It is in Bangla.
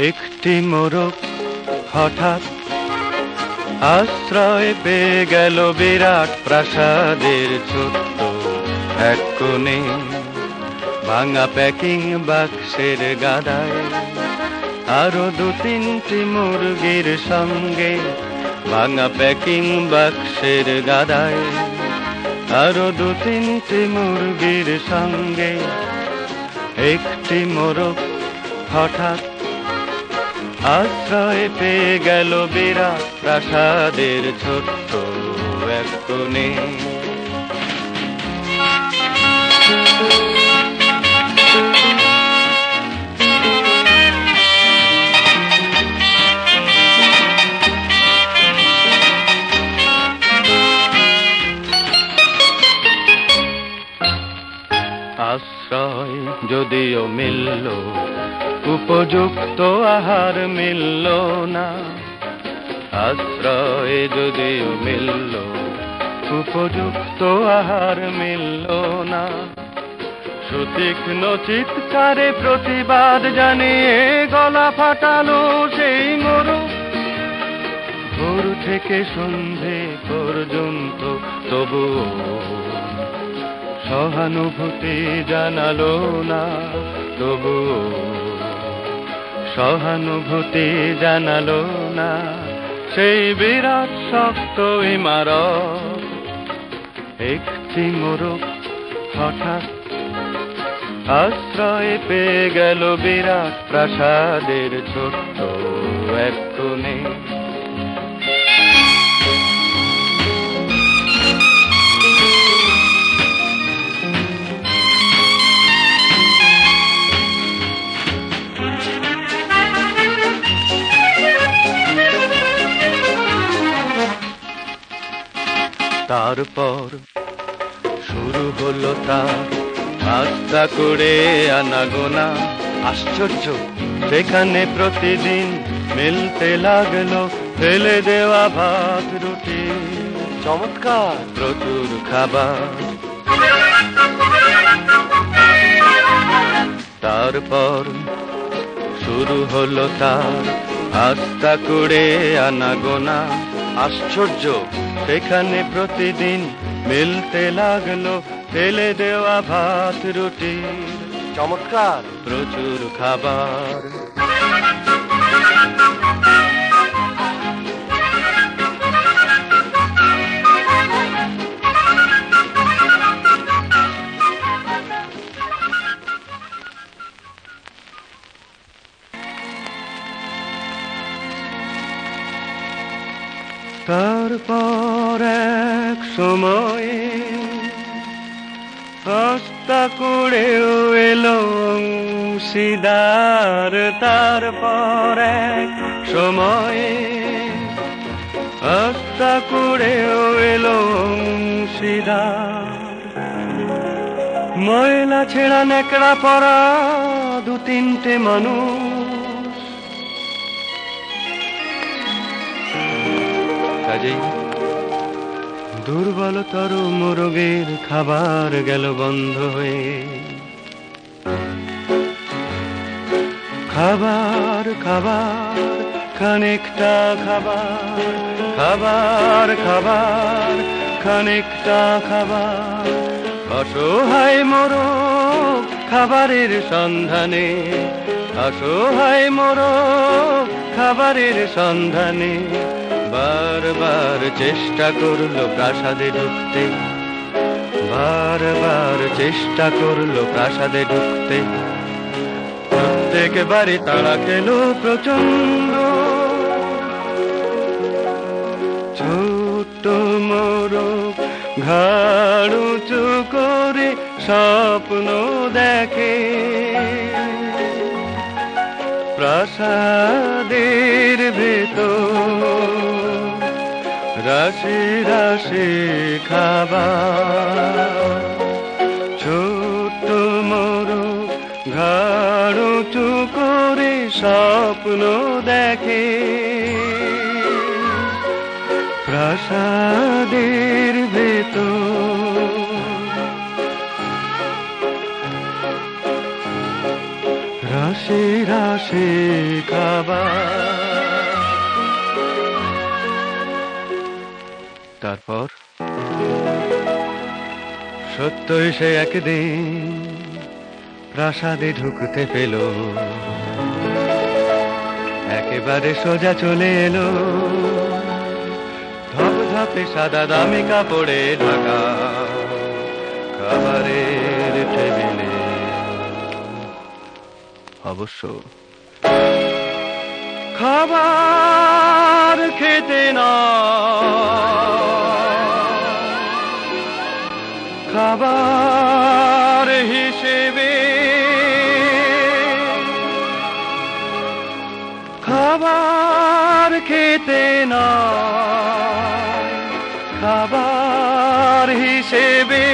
একটি মোরগ হঠাৎ আশ্রয় পেয়ে গেল বিরাট প্রাসাদের ছোট্ট এক কোণে। ভাঙা প্যাকিং বাক্সের গাদায় আরো দু তিনটি মুরগির সঙ্গে। ভাঙা প্যাকিং বাক্সের গাদায় আরো দু তিনটি মুরগির সঙ্গে। একটি মোরগ হঠাৎ আশ্রয় পেয়ে গেল বিরাট প্রাসাদের ছোট্ট এক কোণে। আশ্রয় যদিও মিলল, উপযুক্ত আহার মিলল না। আশ্রয় যদিও মিলল, উপযুক্ত আহার মিলল না। সুতীক্ষ্ণ চিৎকারে প্রতিবাদ জানিয়ে গলা ফাটালো সেই মোরগ। ভোর থেকে সন্ধে পর্যন্ত তবুও সহানুভূতি জানালো না। তবুও সহানুভূতি জানালো না সেই বিরাট শক্ত ইমারত। একটি মোরগ হঠাৎ আশ্রয় পেয়ে গেল বিরাট প্রাসাদের ছোট্ট এক কোণে। তারপর শুরু হলো তার আস্তা করে আনাগোনা। আশ্চর্য, সেখানে প্রতিদিন মিলতে লাগলো ফেলে দেওয়া ভাত রুটি। চমৎকার, প্রচুর খাবার। তারপর শুরু হলো তার আস্তা করে আনাগোনা। আশ্চর্য, সেখানে প্রতিদিন মিলতে লাগলো ফেলে দেওয়া ভাত রুটি। চমৎকার, প্রচুর খাবার। তারপর এক সময়ে আস্তা করেও এলো অংশীদার। তারপর এক সময়ে আস্তা করেও এলো অংশীদার। ময়লা ছেঁড়া নেকড়া পরা দু তিনটে মানুষ। কাজেই দুর্বলতর মোরগের খাবার গেল বন্ধ হয়ে। খাবার খাবার খানিকটা খাবার, খাবার খাবার খানিকটা খাবার। অসহায় মোরগ খাবারের সন্ধানে, অসহায় মোরগ খাবারের সন্ধানে। বারবার চেষ্টা করলো প্রাসাদে ঢুকতে, বারবার চেষ্টা করলো প্রাসাদে ঢুকতে। প্রত্যেকবারই তাড়া খেলো প্রচন্ড। ছোট্ট মোরগ ঘাড় উঁচু করে স্বপ্ন দেখে। প্রাসাদের ভেতর রাশি রাশি খাবার। ছোট্ট মোরগ ঘাড় উঁচু করে স্বপ্ন দেখে। প্রাসাদের ভেতর সেরা সে খাবার। তারপর সত্যই সে একদিন প্রাসাদে ঢুকতে পেল, একেবারে সোজা চলে এলো ধপধপে সাদা দামি কাপড়ে ঢাকা খাবারের টেবিলে। অবশ্য খাবার খেতে না, খাবার হিসেবে, খাবার খেতে না, খাবার হিসেবে